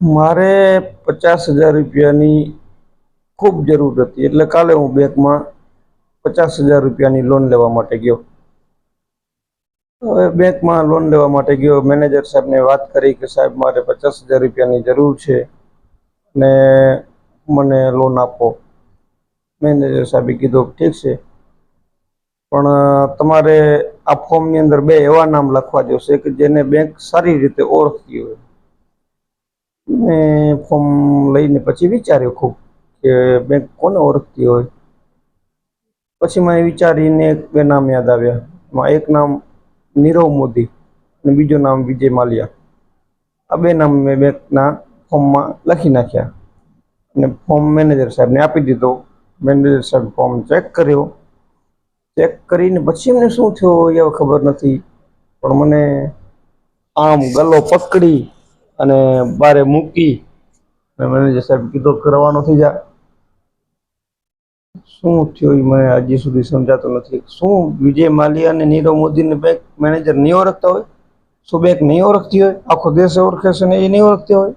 મારે 50,000 રૂપિયાની ખૂબ જરૂર હતી, એટલે કાલે હું બેંકમાં 50,000 રૂપિયાની લોન લેવા માટે ગયો. હવે બેંકમાં લોન લેવા માટે ગયો, મેનેજર સાહેબને વાત કરી કે સાહેબ મારે 50,000 રૂપિયાની જરૂર છે ને મને લોન આપો. મેનેજર સાહેબે કીધું ઠીક છે, પણ તમારે આ ફોર્મની અંદર 2 એવા નામ લખવા જોશે કે જેને બેંક સારી રીતે ઓળખતી હોય. મેં ફોર્મ લઈને પછી વિચાર્યું ખૂબ કે બેંક કોને ઓળખતી હોય. પછી મેં વિચારીને 2 નામ યાદ આવ્યા. એમાં એક નામ નીરવ મોદી અને બીજું નામ વિજય માલ્યા. આ 2 નામ મેં બેંકના ફોર્મમાં લખી નાખ્યા અને ફોર્મ મેનેજર સાહેબને આપી દીધો. મેનેજર સાહેબ ફોર્મ ચેક કર્યો. ચેક કરીને પછી એમને શું થયું એ ખબર નથી, પણ મને આમ ગલ્લો પકડી અને બારે મૂકી. મેનેજર સાહેબ કીધું કરવાનો થઈ જા. શું થયું એ મને હજી સુધી સમજાતું નથી. શું વિજય માલ્યા અને નીરવ મોદીને બેંક મેનેજર નહીં ઓળખતા હોય? શું બેંક નહીં ઓળખતી હોય? આખો દેશ ઓળખે છે ને એ નહીં ઓળખતી હોય?